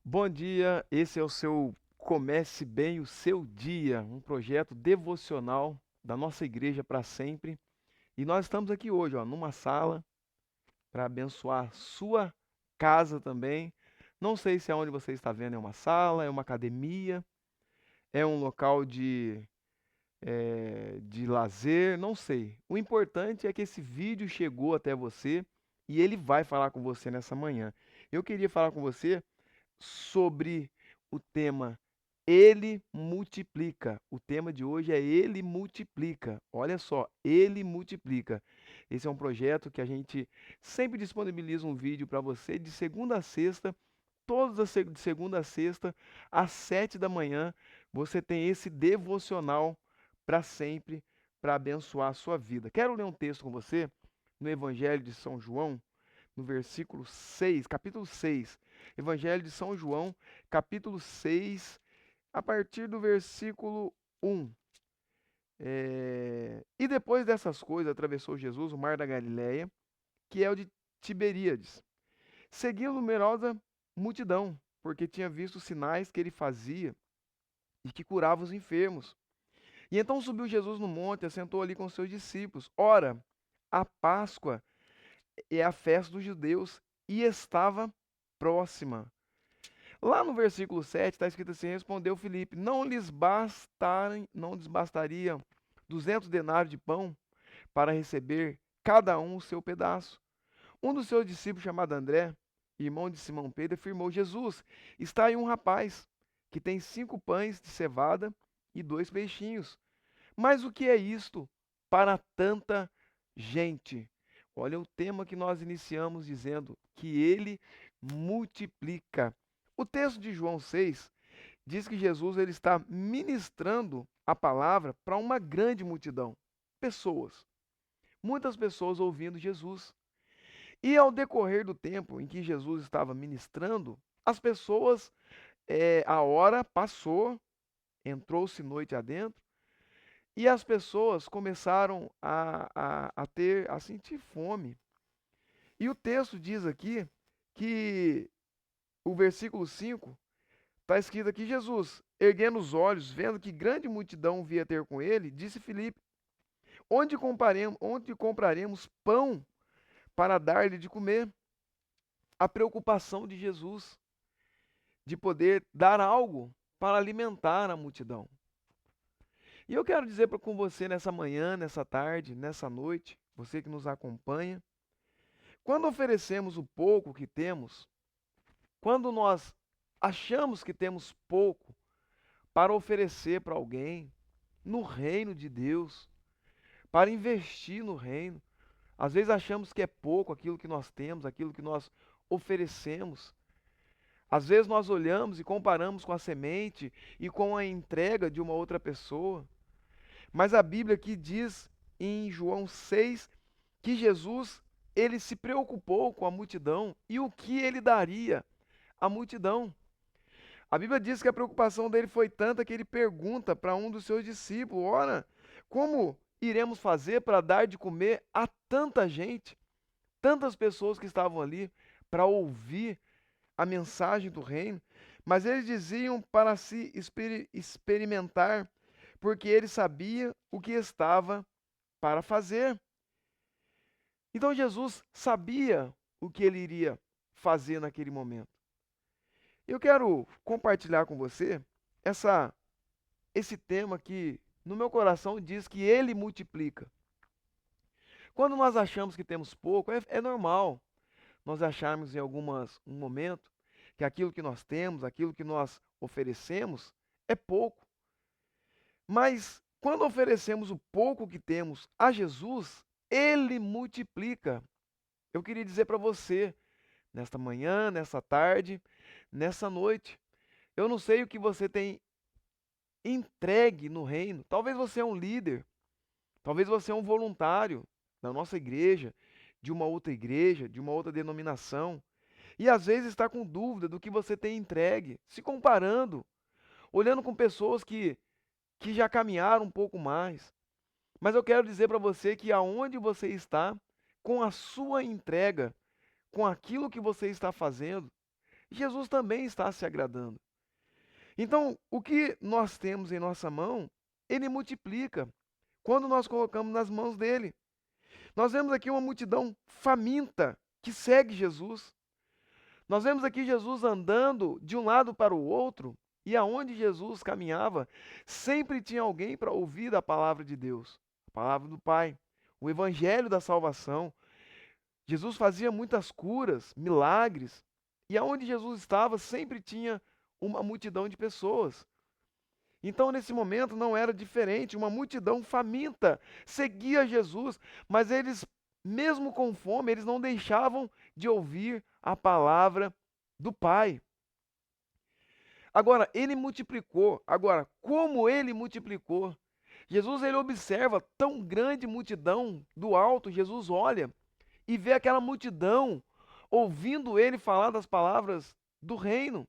Bom dia, esse é o seu Comece Bem o Seu Dia, um projeto devocional da nossa igreja para sempre. E nós estamos aqui hoje, ó, numa sala para abençoar sua casa também. Não sei se aonde você está vendo é uma sala, é uma academia, é um local de lazer, não sei. O importante é que esse vídeo chegou até você e ele vai falar com você nessa manhã. Eu queria falar com você sobre o tema Ele multiplica. O tema de hoje é Ele multiplica. Olha só, Ele multiplica. Esse é um projeto que a gente sempre disponibiliza um vídeo para você de segunda a sexta. De segunda a sexta, às 7 da manhã, você tem esse devocional para sempre, para abençoar a sua vida. Quero ler um texto com você no Evangelho de São João, no versículo 6, capítulo 6, Evangelho de São João, capítulo 6, a partir do versículo 1. E depois dessas coisas, atravessou Jesus o mar da Galileia, que é o de Tiberíades. Seguia numerosa multidão, porque tinha visto os sinais que ele fazia e que curava os enfermos. E então subiu Jesus no monte, assentou ali com seus discípulos. Ora, a Páscoa é a festa dos judeus e estava próxima. Lá no versículo 7 está escrito assim: respondeu Filipe: não lhes bastariam 200 denários de pão para receber cada um o seu pedaço? Um dos seus discípulos, chamado André, irmão de Simão Pedro, afirmou: Jesus, está aí um rapaz que tem 5 pães de cevada e 2 peixinhos. Mas o que é isto para tanta gente? Olha o tema que nós iniciamos dizendo que ele multiplica. O texto de João 6 diz que Jesus ele está ministrando a palavra para uma grande multidão, pessoas, muitas pessoas ouvindo Jesus. E ao decorrer do tempo em que Jesus estava ministrando, as pessoas, a hora passou, entrou-se noite adentro, e as pessoas começaram a sentir fome. E o texto diz aqui que o versículo 5 está escrito aqui: Jesus, erguendo os olhos, vendo que grande multidão via ter com ele, disse Filipe: onde compraremos pão para dar-lhe de comer? A preocupação de Jesus de poder dar algo para alimentar a multidão. E eu quero dizer com você nessa manhã, nessa tarde, nessa noite, você que nos acompanha, quando oferecemos o pouco que temos, quando nós achamos que temos pouco para oferecer para alguém no reino de Deus, para investir no reino, às vezes achamos que é pouco aquilo que nós temos, aquilo que nós oferecemos. Às vezes nós olhamos e comparamos com a semente e com a entrega de uma outra pessoa. Mas a Bíblia aqui diz em João 6 que Jesus, ele se preocupou com a multidão e o que ele daria à multidão. A Bíblia diz que a preocupação dele foi tanta que ele pergunta para um dos seus discípulos: ora, como iremos fazer para dar de comer a tanta gente, tantas pessoas que estavam ali para ouvir a mensagem do reino? Mas eles diziam para se experimentar, porque ele sabia o que estava para fazer. Então Jesus sabia o que ele iria fazer naquele momento. Eu quero compartilhar com você essa, esse tema que no meu coração diz que ele multiplica. Quando nós achamos que temos pouco, é normal nós acharmos em um momento que aquilo que nós temos, aquilo que nós oferecemos, é pouco. Mas quando oferecemos o pouco que temos a Jesus, ele multiplica. Eu queria dizer para você, nesta manhã, nessa tarde, nessa noite, eu não sei o que você tem entregue no reino. Talvez você é um líder, talvez você é um voluntário da nossa igreja, de uma outra denominação, e às vezes está com dúvida do que você tem entregue, se comparando, olhando com pessoas que já caminharam um pouco mais. Mas eu quero dizer para você que aonde você está, com a sua entrega, com aquilo que você está fazendo, Jesus também está se agradando. Então, o que nós temos em nossa mão, ele multiplica quando nós colocamos nas mãos dele. Nós vemos aqui uma multidão faminta que segue Jesus. Nós vemos aqui Jesus andando de um lado para o outro, e aonde Jesus caminhava, sempre tinha alguém para ouvir a palavra de Deus, a palavra do Pai, o evangelho da salvação. Jesus fazia muitas curas, milagres, e aonde Jesus estava, sempre tinha uma multidão de pessoas. Então, nesse momento, não era diferente, uma multidão faminta seguia Jesus, mas eles, mesmo com fome, eles não deixavam de ouvir a palavra do Pai. Agora, ele multiplicou. Agora, como ele multiplicou? Jesus, ele observa tão grande multidão do alto, Jesus olha e vê aquela multidão ouvindo ele falar das palavras do reino.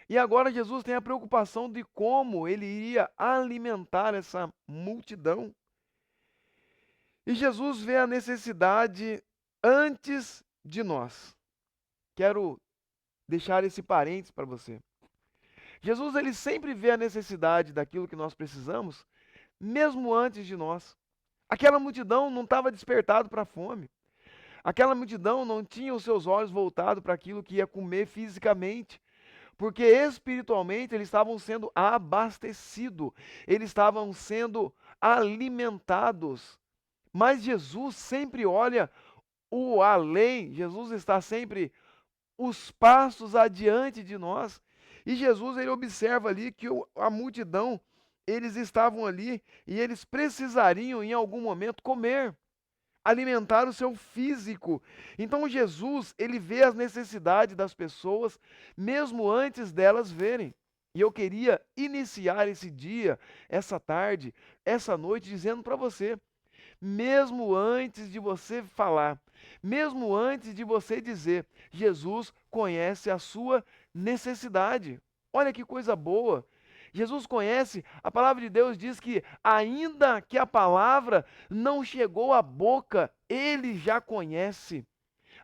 E agora Jesus tem a preocupação de como ele iria alimentar essa multidão. E Jesus vê a necessidade antes de nós. Quero deixar esse parênteses para você. Jesus, ele sempre vê a necessidade daquilo que nós precisamos, mesmo antes de nós. Aquela multidão não estava despertado para a fome. Aquela multidão não tinha os seus olhos voltados para aquilo que ia comer fisicamente, porque espiritualmente eles estavam sendo abastecidos, eles estavam sendo alimentados. Mas Jesus sempre olha o além, Jesus está sempre os passos adiante de nós. E Jesus, ele observa ali que a multidão, eles estavam ali e eles precisariam em algum momento comer, alimentar o seu físico. Então Jesus, ele vê as necessidades das pessoas mesmo antes delas verem. E eu queria iniciar esse dia, essa tarde, essa noite dizendo para você, mesmo antes de você falar, mesmo antes de você dizer, Jesus conhece a sua necessidade. Olha que coisa boa. Jesus conhece, a palavra de Deus diz que, ainda que a palavra não chegou à boca, ele já conhece.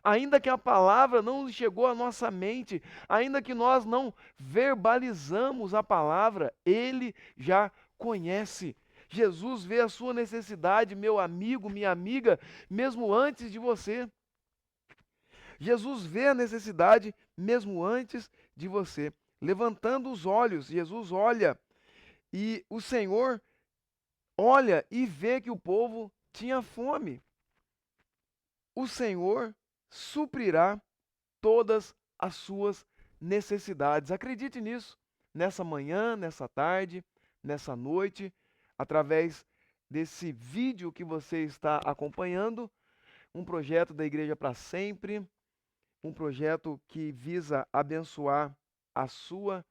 Ainda que a palavra não chegou à nossa mente, ainda que nós não verbalizamos a palavra, ele já conhece. Jesus vê a sua necessidade, meu amigo, minha amiga, mesmo antes de você. Jesus vê a necessidade mesmo antes de você. Levantando os olhos, Jesus olha e o Senhor olha e vê que o povo tinha fome. O Senhor suprirá todas as suas necessidades. Acredite nisso, nessa manhã, nessa tarde, nessa noite, através desse vídeo que você está acompanhando, um projeto da Igreja para Sempre, um projeto que visa abençoar a sua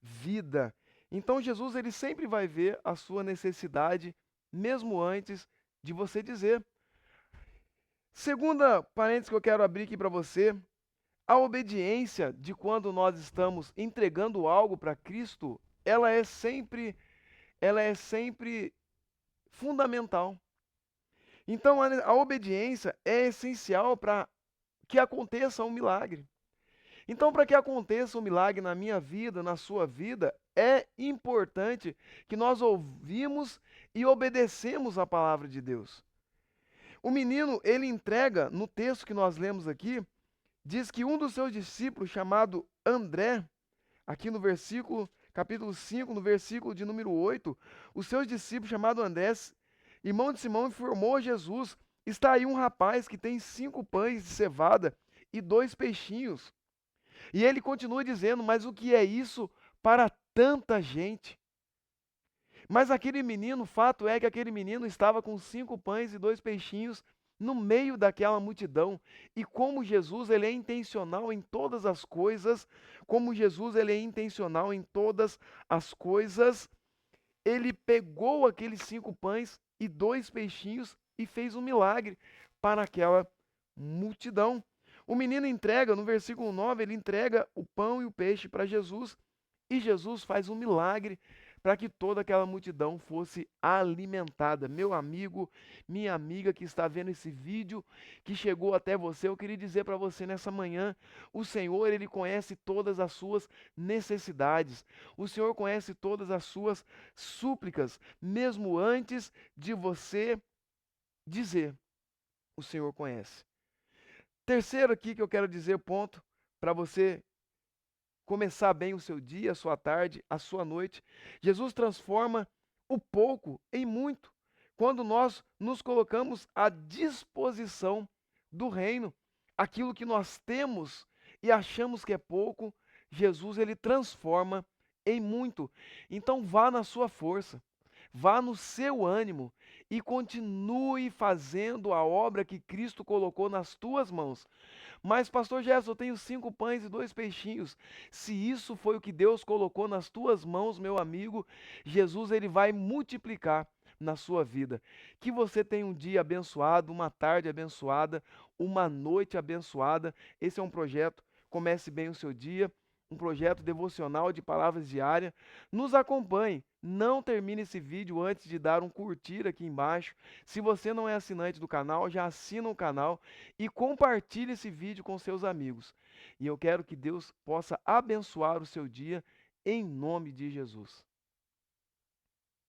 vida. Então Jesus, ele sempre vai ver a sua necessidade mesmo antes de você dizer. Segunda parênteses que eu quero abrir aqui para você, a obediência de quando nós estamos entregando algo para Cristo, ela é sempre fundamental. Então a obediência é essencial para que aconteça um milagre. Então, para que aconteça um milagre na minha vida, na sua vida, é importante que nós ouvimos e obedecemos a palavra de Deus. O menino, ele entrega, no texto que nós lemos aqui, diz que um dos seus discípulos, chamado André, aqui no versículo, capítulo 5, no versículo de número 8, o seu discípulo, chamado André, irmão de Simão, informou a Jesus: está aí um rapaz que tem 5 pães de cevada e 2 peixinhos. E ele continua dizendo: mas o que é isso para tanta gente? Mas aquele menino, o fato é que aquele menino estava com 5 pães e 2 peixinhos no meio daquela multidão. E como Jesus, ele é intencional em todas as coisas, como Jesus, ele é intencional em todas as coisas, ele pegou aqueles 5 pães e 2 peixinhos e fez um milagre para aquela multidão. O menino entrega, no versículo 9, ele entrega o pão e o peixe para Jesus, e Jesus faz um milagre para que toda aquela multidão fosse alimentada. Meu amigo, minha amiga que está vendo esse vídeo, que chegou até você, eu queria dizer para você nessa manhã, o Senhor, ele conhece todas as suas necessidades. O Senhor conhece todas as suas súplicas, mesmo antes de você dizer. O Senhor conhece. Terceiro aqui que eu quero dizer, ponto, para você começar bem o seu dia, a sua tarde, a sua noite. Jesus transforma o pouco em muito. Quando nós nos colocamos à disposição do reino, aquilo que nós temos e achamos que é pouco, Jesus ele transforma em muito. Então vá na sua força, vá no seu ânimo e continue fazendo a obra que Cristo colocou nas tuas mãos. Mas, pastor Gerson, eu tenho 5 pães e 2 peixinhos. Se isso foi o que Deus colocou nas tuas mãos, meu amigo, Jesus ele vai multiplicar na sua vida. Que você tenha um dia abençoado, uma tarde abençoada, uma noite abençoada. Esse é um projeto. Comece bem o seu dia. Um projeto devocional de palavras diária. Nos acompanhe. Não termine esse vídeo antes de dar um curtir aqui embaixo. Se você não é assinante do canal, já assina o canal e compartilhe esse vídeo com seus amigos. E eu quero que Deus possa abençoar o seu dia em nome de Jesus.